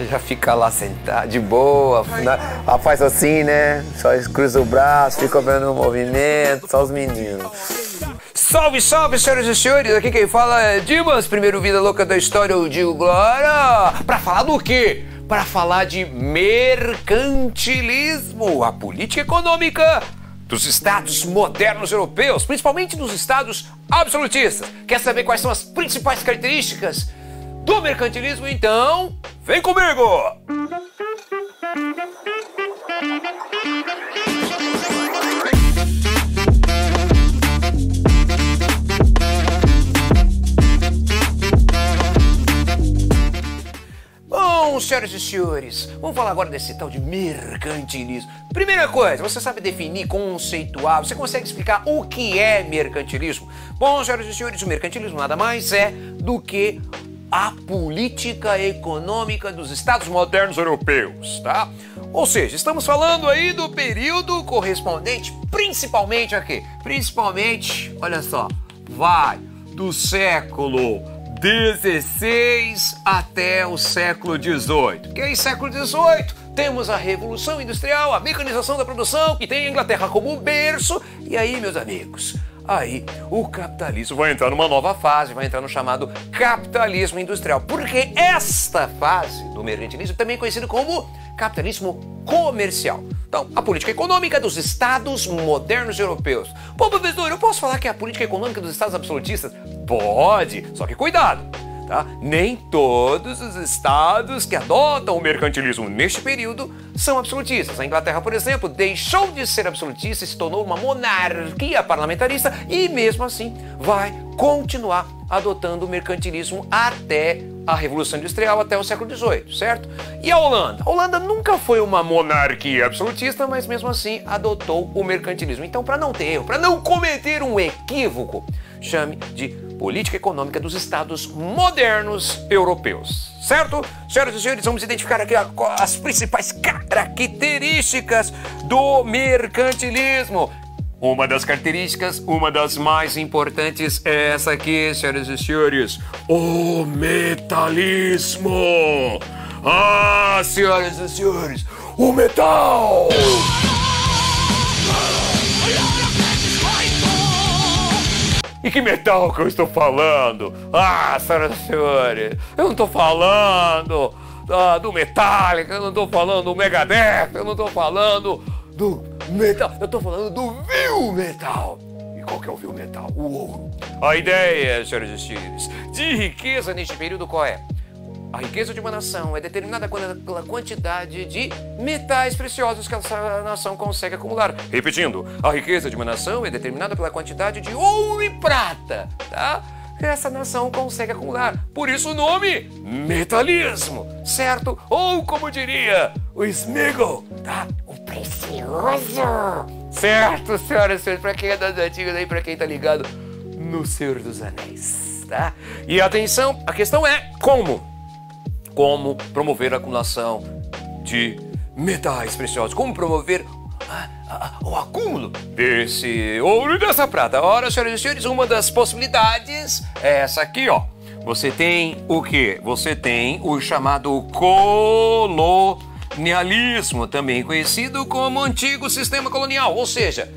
Você já fica lá sentado, de boa, faz assim, né? Só cruza o braço, fica vendo o movimento, só os meninos. Salve, salve, senhoras e senhores! Aqui quem fala é Dimas, primeiro Vida Louca da História, eu digo glória! Pra falar do quê? Para falar de mercantilismo, a política econômica dos estados modernos europeus, principalmente dos estados absolutistas. Quer saber quais são as principais características do mercantilismo? Então, vem comigo! Bom, senhoras e senhores, vamos falar agora desse tal de mercantilismo. Primeira coisa, você sabe definir, conceituar, você consegue explicar o que é mercantilismo? Bom, senhoras e senhores, o mercantilismo nada mais é do que a política econômica dos estados modernos europeus, tá? Ou seja, estamos falando aí do período correspondente principalmente a quê? Principalmente, olha só, vai do século XVI até o século XVIII. Que aí, século XVIII, temos a Revolução Industrial, a mecanização da produção, que tem a Inglaterra como berço. E aí, meus amigos, aí o capitalismo vai entrar numa nova fase, vai entrar no chamado capitalismo industrial. Porque esta fase do mercantilismo também é conhecido como capitalismo comercial. Então, a política econômica dos estados modernos europeus. Pô, professor, eu posso falar que é a política econômica dos estados absolutistas? Pode, só que cuidado, tá? Nem todos os estados que adotam o mercantilismo neste período são absolutistas. A Inglaterra, por exemplo, deixou de ser absolutista e se tornou uma monarquia parlamentarista e, mesmo assim, vai continuar adotando o mercantilismo até a Revolução Industrial, até o século XVIII, certo? E a Holanda? A Holanda nunca foi uma monarquia absolutista, mas mesmo assim adotou o mercantilismo. Então, para não ter erro, para não cometer um equívoco, chame de política econômica dos estados modernos europeus, certo? Senhoras e senhores, vamos identificar aqui as principais características do mercantilismo. Uma das características, uma das mais importantes é essa aqui, senhoras e senhores, o metalismo. Ah, senhoras e senhores, o metal! E que metal que eu estou falando? Ah, senhoras e senhores, eu não estou falando do Metallica, eu não estou falando do Megadeth, eu não estou falando do metal, eu estou falando do vil metal. E qual que é o vil metal? O ouro. A ideia, senhoras e senhores, de riqueza neste período qual é? A riqueza de uma nação é determinada pela quantidade de metais preciosos que essa nação consegue acumular. Repetindo, a riqueza de uma nação é determinada pela quantidade de ouro e prata, tá? Que essa nação consegue acumular. Por isso o nome, metalismo, certo? Ou como diria o Sméagol, tá? O precioso. Certo, senhoras e senhores, pra quem é das antigas aí, pra quem tá ligado no Senhor dos Anéis, tá? E atenção, a questão é como? Como promover a acumulação de metais preciosos? Como promover o acúmulo desse ouro e dessa prata? Ora, senhoras e senhores, uma das possibilidades é essa aqui, ó. Você tem o quê? Você tem o chamado colonialismo, também conhecido como antigo sistema colonial, ou seja,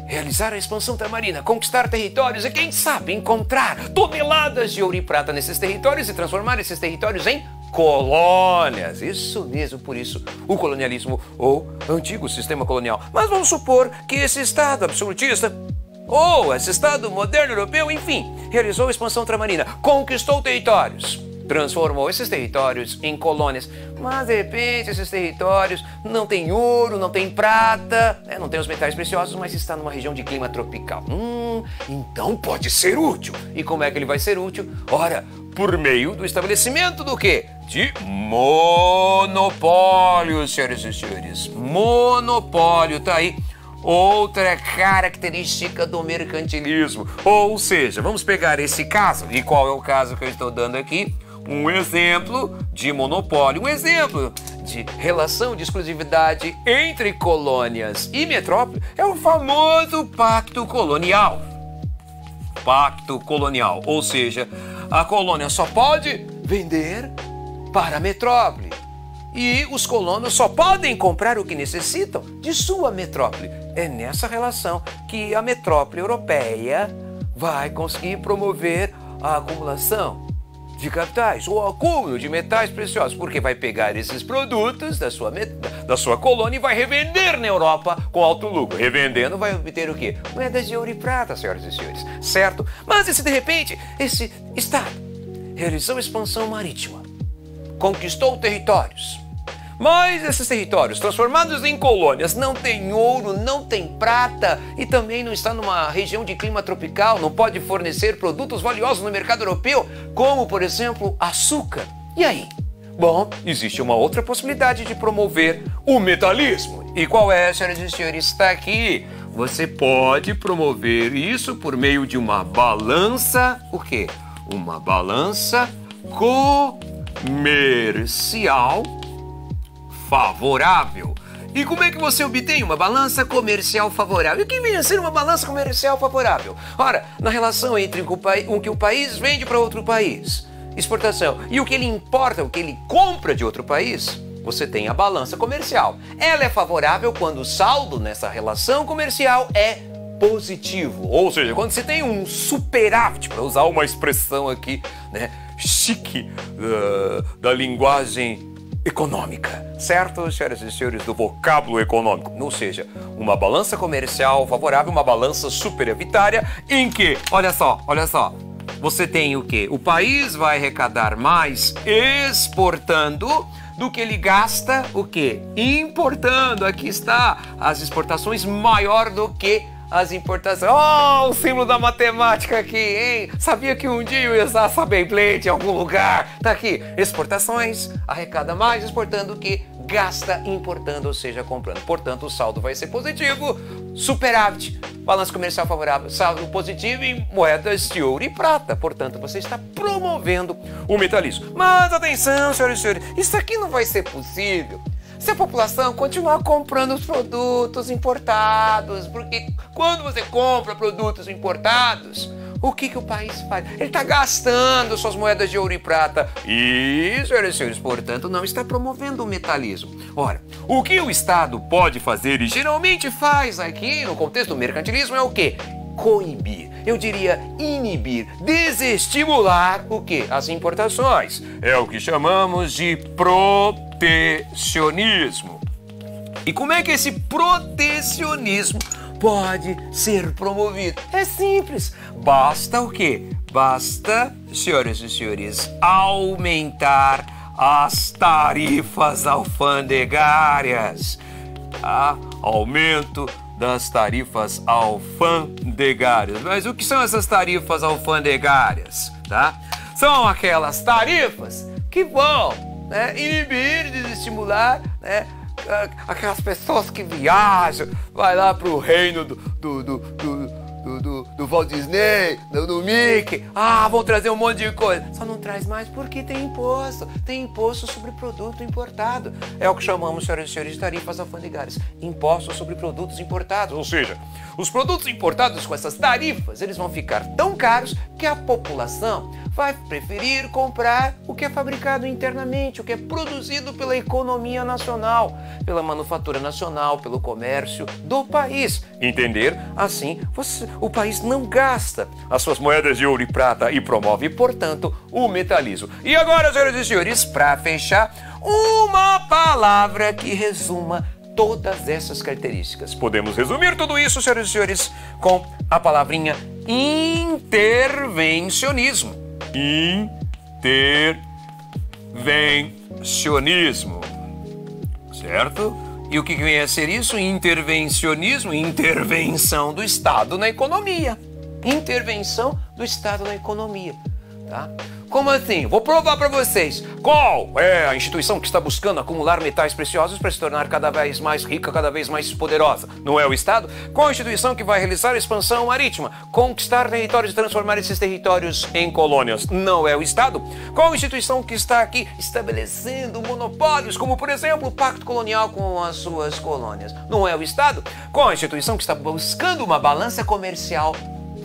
realizar a expansão ultramarina, conquistar territórios e, quem sabe, encontrar toneladas de ouro e prata nesses territórios e transformar esses territórios em colônias. Isso mesmo, por isso, o colonialismo ou antigo sistema colonial. Mas vamos supor que esse Estado absolutista ou esse Estado moderno europeu, enfim, realizou a expansão ultramarina, conquistou territórios, transformou esses territórios em colônias, mas de repente esses territórios não tem ouro, não tem prata, né? Não tem os metais preciosos, mas está numa região de clima tropical. Então pode ser útil. E como é que ele vai ser útil? Ora, por meio do estabelecimento do quê? De monopólio, senhoras e senhores. Monopólio, tá aí. Outra característica do mercantilismo. Ou seja, vamos pegar esse caso. E qual é o caso que eu estou dando aqui? Um exemplo de monopólio, um exemplo de relação de exclusividade entre colônias e metrópole é o famoso Pacto Colonial. Pacto Colonial, ou seja, a colônia só pode vender para a metrópole. e os colonos só podem comprar o que necessitam de sua metrópole. É nessa relação que a metrópole europeia vai conseguir promover a acumulação de capitais, o acúmulo de metais preciosos, porque vai pegar esses produtos da sua colônia e vai revender na Europa com alto lucro. Revendendo vai obter o quê? Moedas de ouro e prata, senhoras e senhores, certo? Mas e se de repente esse Estado realizou expansão marítima, conquistou territórios, mas esses territórios transformados em colônias não tem ouro, não tem prata e também não está numa região de clima tropical, não pode fornecer produtos valiosos no mercado europeu, como, por exemplo, açúcar. E aí? Bom, existe uma outra possibilidade de promover o metalismo. E qual é, senhoras e senhores? Está aqui. Você pode promover isso por meio de uma balança, o quê? Uma balança comercial favorável. E como é que você obtém uma balança comercial favorável? E o que vem a ser uma balança comercial favorável? Ora, na relação entre o que o país vende para outro país, exportação, e o que ele importa, o que ele compra de outro país, você tem a balança comercial. Ela é favorável quando o saldo nessa relação comercial é positivo. Ou seja, quando você tem um superávit, para usar uma expressão aqui, né, chique da linguagem econômica, certo, senhoras e senhores, do vocábulo econômico? Ou seja, uma balança comercial favorável, uma balança superavitária em que, olha só, você tem o quê? O país vai arrecadar mais exportando do que ele gasta, o quê? Importando. Aqui está, as exportações maior do que as importações. Oh, o símbolo da matemática aqui, hein? Sabia que um dia eu ia usar essa Beyblade em algum lugar? Tá aqui. Exportações, arrecada mais exportando do que gasta importando, ou seja, comprando. Portanto, o saldo vai ser positivo, superávit, balanço comercial favorável, saldo positivo em moedas de ouro e prata. Portanto, você está promovendo o metalismo. Mas atenção, senhoras e senhores, isso aqui não vai ser possível se a população continuar comprando os produtos importados, porque quando você compra produtos importados, o que o país faz? Ele está gastando suas moedas de ouro e prata. E, senhoras e senhores, portanto, não está promovendo o metalismo. Ora, o que o Estado pode fazer e geralmente faz aqui no contexto do mercantilismo é o quê? Coibir, eu diria inibir, desestimular o quê? As importações. É o que chamamos de protecionismo. E como é que esse protecionismo pode ser promovido? É simples. Basta o quê? Basta, senhoras e senhores, aumentar as tarifas alfandegárias. Tá? Aumento das tarifas alfandegárias. Mas o que são essas tarifas alfandegárias? Tá? São aquelas tarifas que vão, né, inibir, desestimular, né, aquelas pessoas que viajam, vai lá pro reino do Walt Disney, do Mickey, vão trazer um monte de coisa. Só não traz mais porque tem imposto sobre produto importado. É o que chamamos, senhoras e senhores, de tarifas alfandegárias, impostos sobre produtos importados. Ou seja, os produtos importados com essas tarifas, eles vão ficar tão caros que a população vai preferir comprar o que é fabricado internamente, o que é produzido pela economia nacional, pela manufatura nacional, pelo comércio do país. Entender? Assim, o país não gasta as suas moedas de ouro e prata e promove, portanto, o metalismo. E agora, senhoras e senhores, para fechar, uma palavra que resuma todas essas características. Podemos resumir tudo isso, senhoras e senhores, com a palavrinha intervencionismo. Intervencionismo, certo? E o que vem a ser isso? Intervencionismo, intervenção do Estado na economia. Intervenção do Estado na economia, tá? Como assim? Vou provar para vocês. Qual é a instituição que está buscando acumular metais preciosos para se tornar cada vez mais rica, cada vez mais poderosa? Não é o Estado? Qual a instituição que vai realizar expansão marítima, conquistar territórios e transformar esses territórios em colônias? Não é o Estado? Qual a instituição que está aqui estabelecendo monopólios, como por exemplo o Pacto Colonial com as suas colônias? Não é o Estado? Qual a instituição que está buscando uma balança comercial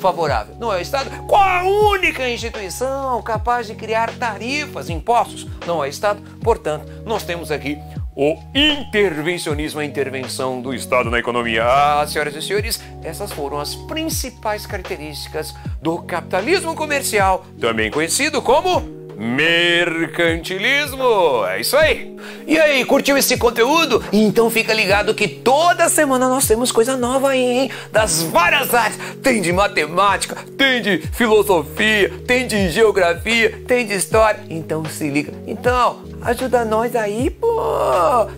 favorável? Não é o Estado? Qual a única instituição capaz de criar tarifas, impostos? Não é o Estado. Portanto, nós temos aqui o intervencionismo, a intervenção do Estado na economia. Ah, senhoras e senhores, essas foram as principais características do capitalismo comercial, também conhecido como mercantilismo. É isso aí. E aí, curtiu esse conteúdo? Então fica ligado que toda semana nós temos coisa nova aí, hein? Das várias áreas. Tem de matemática, tem de filosofia, tem de geografia, tem de história. Então se liga. Então, ajuda nós aí, pô,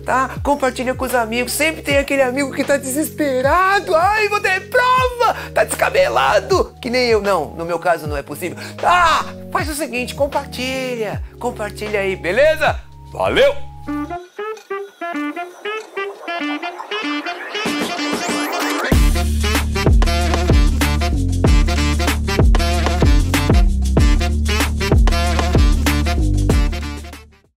tá? Compartilha com os amigos. Sempre tem aquele amigo que tá desesperado. Ai, vou ter prova. Tá descabelado. Que nem eu, não. No meu caso não é possível. Tá, faz o seguinte, compartilha. Compartilha aí, beleza? Valeu!